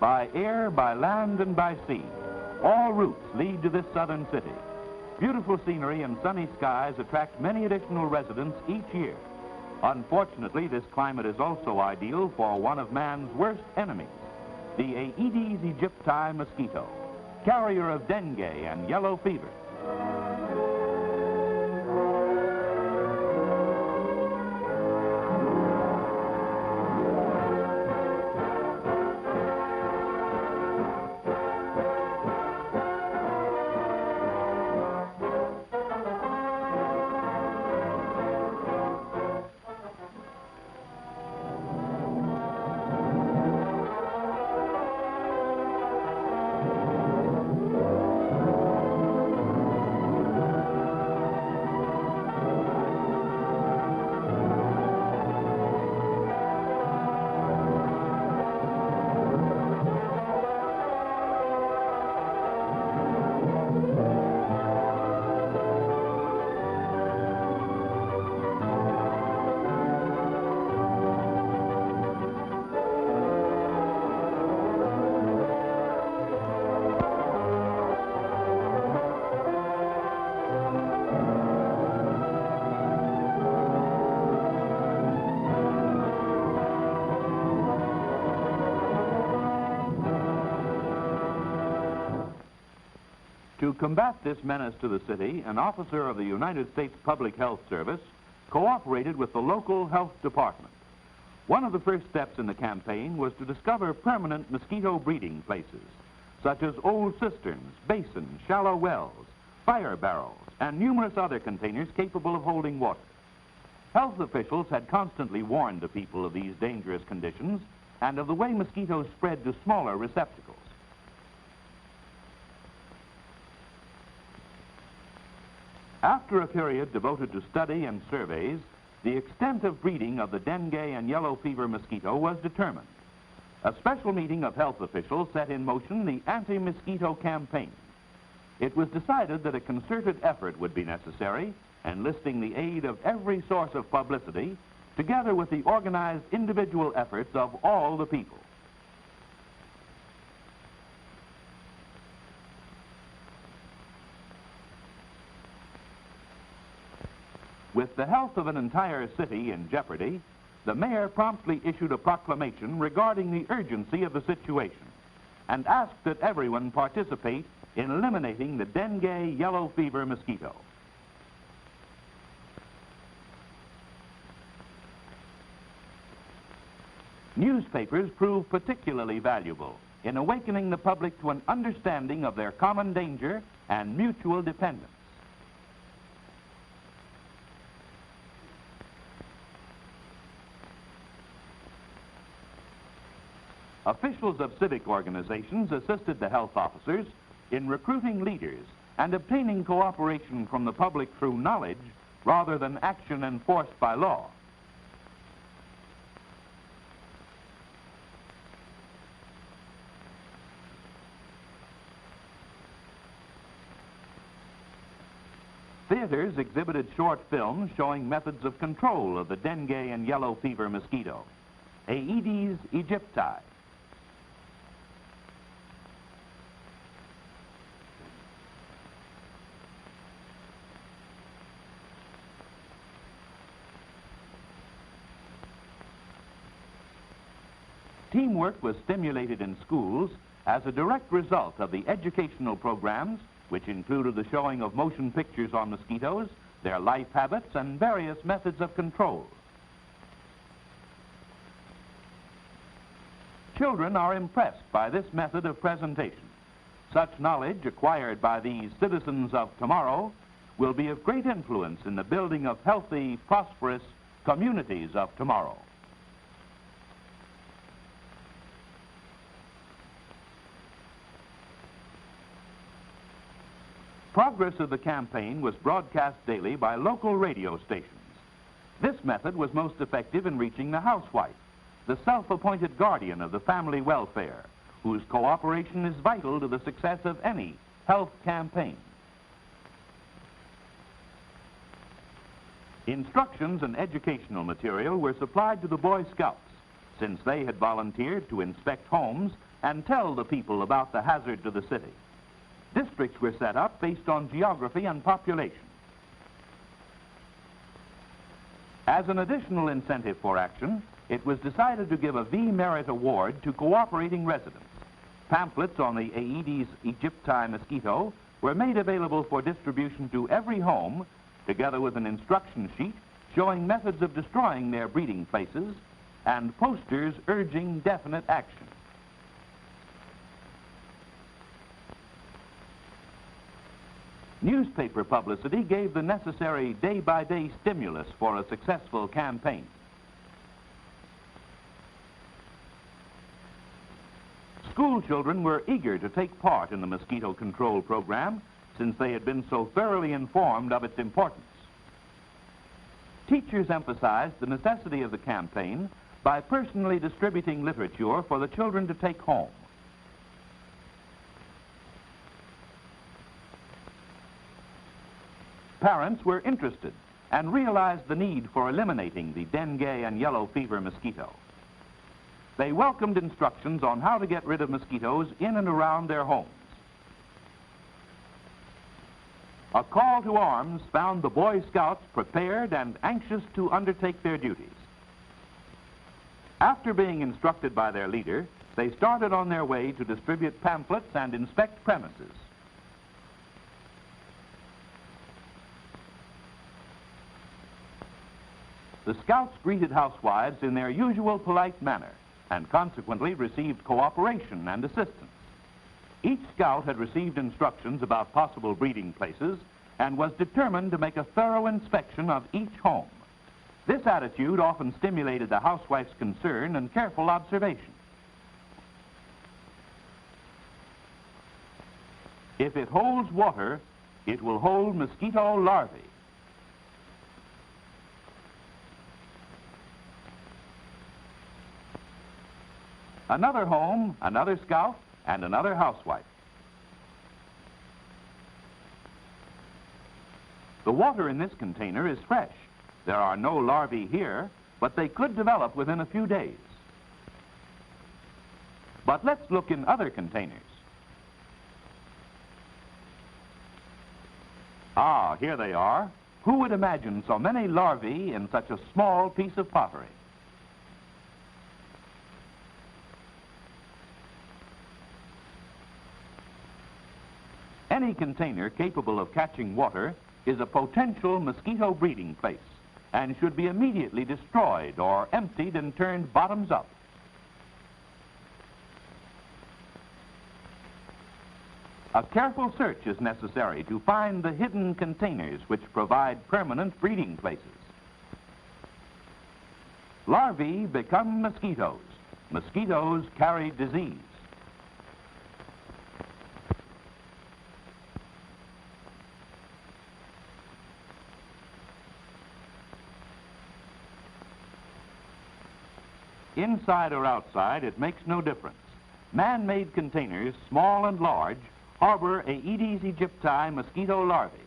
By air, by land, and by sea, all routes lead to this southern city. Beautiful scenery and sunny skies attract many additional residents each year. Unfortunately, this climate is also ideal for one of man's worst enemies, the Aedes aegypti mosquito, carrier of dengue and yellow fever. To combat this menace to the city, an officer of the United States Public Health Service cooperated with the local health department. One of the first steps in the campaign was to discover permanent mosquito breeding places, such as old cisterns, basins, shallow wells, fire barrels, and numerous other containers capable of holding water. Health officials had constantly warned the people of these dangerous conditions and of the way mosquitoes spread to smaller receptacles. After a period devoted to study and surveys, the extent of breeding of the dengue and yellow fever mosquito was determined. A special meeting of health officials set in motion the anti-mosquito campaign. It was decided that a concerted effort would be necessary, enlisting the aid of every source of publicity, together with the organized individual efforts of all the people. With the health of an entire city in jeopardy, the mayor promptly issued a proclamation regarding the urgency of the situation and asked that everyone participate in eliminating the dengue yellow fever mosquito. Newspapers proved particularly valuable in awakening the public to an understanding of their common danger and mutual dependence. Officials of civic organizations assisted the health officers in recruiting leaders and obtaining cooperation from the public through knowledge rather than action enforced by law. Theaters exhibited short films showing methods of control of the dengue and yellow fever mosquito, Aedes aegypti. Teamwork was stimulated in schools as a direct result of the educational programs, which included the showing of motion pictures on mosquitoes, their life habits, and various methods of control. Children are impressed by this method of presentation. Such knowledge acquired by these citizens of tomorrow will be of great influence in the building of healthy, prosperous communities of tomorrow. Progress of the campaign was broadcast daily by local radio stations. This method was most effective in reaching the housewife, the self-appointed guardian of the family welfare, whose cooperation is vital to the success of any health campaign. Instructions and educational material were supplied to the Boy Scouts, since they had volunteered to inspect homes and tell the people about the hazard to the city. Districts were set up based on geography and population. As an additional incentive for action, it was decided to give a V-Merit Award to cooperating residents. Pamphlets on the Aedes aegypti mosquito were made available for distribution to every home, together with an instruction sheet showing methods of destroying their breeding places and posters urging definite action. Newspaper publicity gave the necessary day-by-day stimulus for a successful campaign. School children were eager to take part in the mosquito control program since they had been so thoroughly informed of its importance. Teachers emphasized the necessity of the campaign by personally distributing literature for the children to take home. Parents were interested and realized the need for eliminating the dengue and yellow fever mosquito. They welcomed instructions on how to get rid of mosquitoes in and around their homes. A call to arms found the Boy Scouts prepared and anxious to undertake their duties. After being instructed by their leader, they started on their way to distribute pamphlets and inspect premises. The Scouts greeted housewives in their usual polite manner and consequently received cooperation and assistance. Each scout had received instructions about possible breeding places and was determined to make a thorough inspection of each home. This attitude often stimulated the housewife's concern and careful observation. If it holds water, it will hold mosquito larvae. Another home, another scout, and another housewife. The water in this container is fresh. There are no larvae here, but they could develop within a few days. But let's look in other containers. Ah, here they are. Who would imagine so many larvae in such a small piece of pottery? Any container capable of catching water is a potential mosquito breeding place and should be immediately destroyed or emptied and turned bottoms up. A careful search is necessary to find the hidden containers which provide permanent breeding places. Larvae become mosquitoes. Mosquitoes carry disease. Inside or outside, it makes no difference. Man-made containers, small and large, harbor Aedes aegypti mosquito larvae.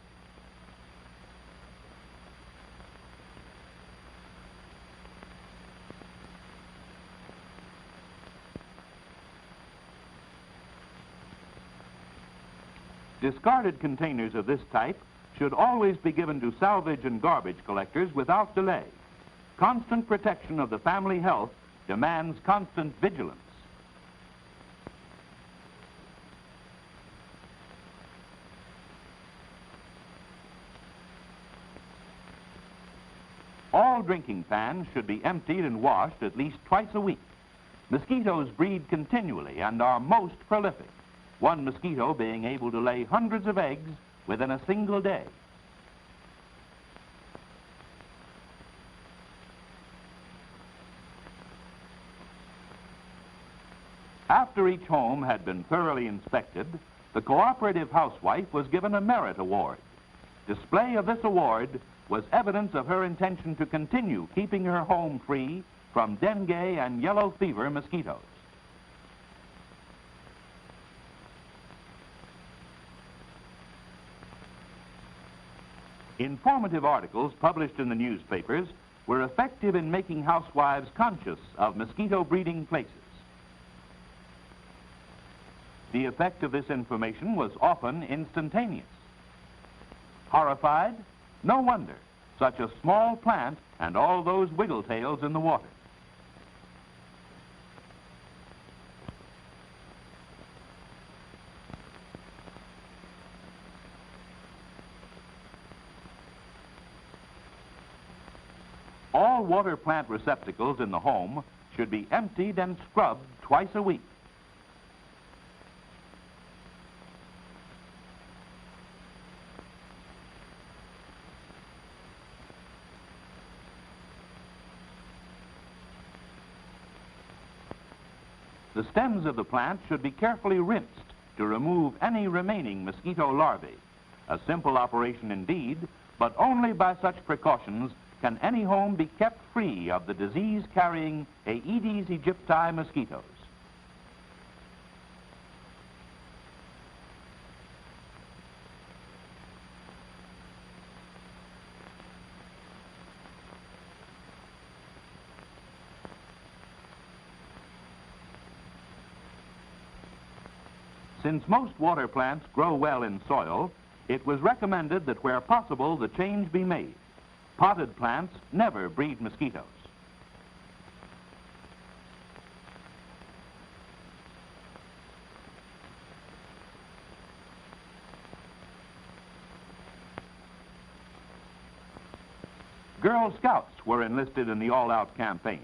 Discarded containers of this type should always be given to salvage and garbage collectors without delay. Constant protection of the family health demands constant vigilance. All drinking pans should be emptied and washed at least twice a week. Mosquitoes breed continually and are most prolific, one mosquito being able to lay hundreds of eggs within a single day. After each home had been thoroughly inspected, the cooperative housewife was given a merit award. Display of this award was evidence of her intention to continue keeping her home free from dengue and yellow fever mosquitoes. Informative articles published in the newspapers were effective in making housewives conscious of mosquito breeding places. The effect of this information was often instantaneous. Horrified? No wonder. Such a small plant and all those wiggle tails in the water. All water plant receptacles in the home should be emptied and scrubbed twice a week. The stems of the plant should be carefully rinsed to remove any remaining mosquito larvae. A simple operation indeed, but only by such precautions can any home be kept free of the disease-carrying Aedes aegypti mosquitoes. Since most water plants grow well in soil, it was recommended that where possible the change be made. Potted plants never breed mosquitoes. Girl Scouts were enlisted in the all-out campaign.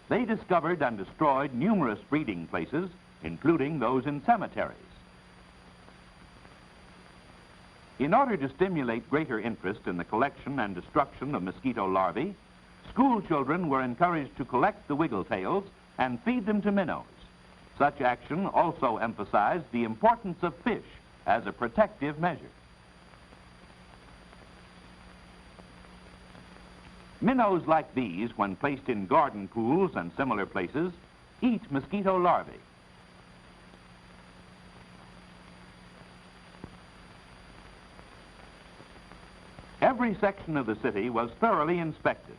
They discovered and destroyed numerous breeding places, including those in cemeteries. In order to stimulate greater interest in the collection and destruction of mosquito larvae, school children were encouraged to collect the wiggle tails and feed them to minnows. Such action also emphasized the importance of fish as a protective measure. Minnows like these, when placed in garden pools and similar places, eat mosquito larvae. Every section of the city was thoroughly inspected.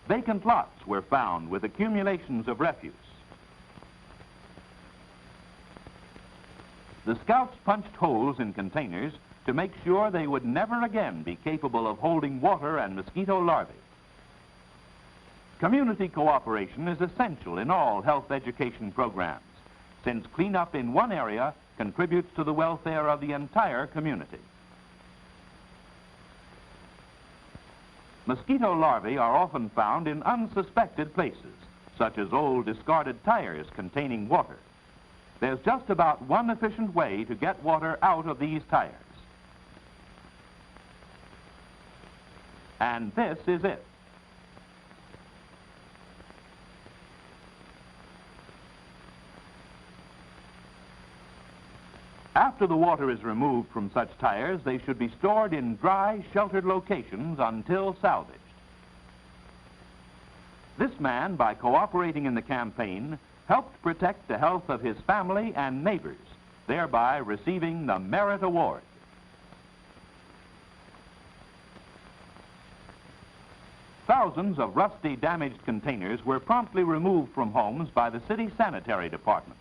Vacant lots were found with accumulations of refuse. The scouts punched holes in containers to make sure they would never again be capable of holding water and mosquito larvae. Community cooperation is essential in all health education programs, since cleanup in one area contributes to the welfare of the entire community. Mosquito larvae are often found in unsuspected places, such as old discarded tires containing water. There's just about one efficient way to get water out of these tires. And this is it. After the water is removed from such tires, they should be stored in dry, sheltered locations until salvaged. This man, by cooperating in the campaign, helped protect the health of his family and neighbors, thereby receiving the Merit Award. Thousands of rusty, damaged containers were promptly removed from homes by the city sanitary department.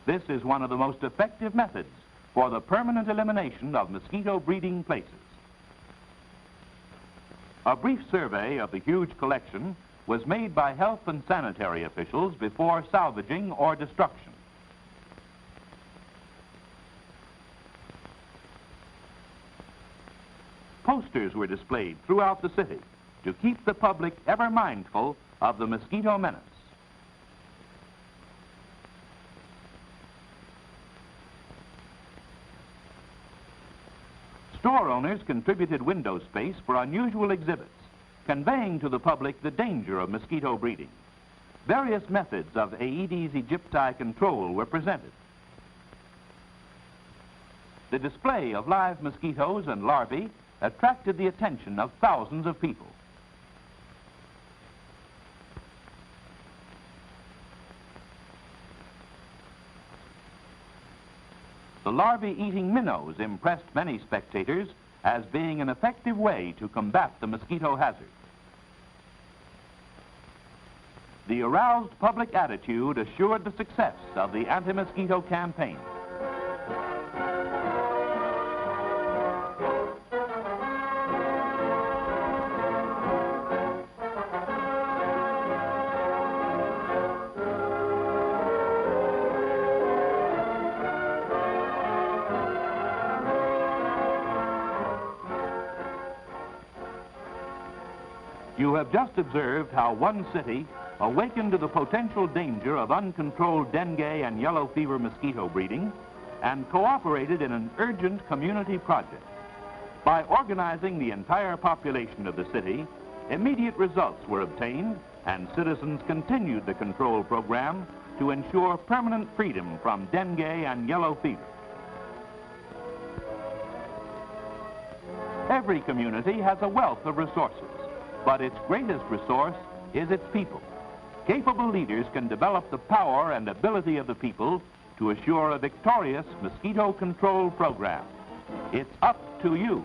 This is one of the most effective methods for the permanent elimination of mosquito breeding places. A brief survey of the huge collection was made by health and sanitary officials before salvaging or destruction. Posters were displayed throughout the city to keep the public ever mindful of the mosquito menace. Store owners contributed window space for unusual exhibits, conveying to the public the danger of mosquito breeding. Various methods of Aedes aegypti control were presented. The display of live mosquitoes and larvae attracted the attention of thousands of people. The larvae-eating minnows impressed many spectators as being an effective way to combat the mosquito hazard. the aroused public attitude assured the success of the anti-mosquito campaign. You have just observed how one city awakened to the potential danger of uncontrolled dengue and yellow fever mosquito breeding and cooperated in an urgent community project. By organizing the entire population of the city, immediate results were obtained and citizens continued the control program to ensure permanent freedom from dengue and yellow fever. Every community has a wealth of resources, but its greatest resource is its people. Capable leaders can develop the power and ability of the people to assure a victorious mosquito control program. It's up to you.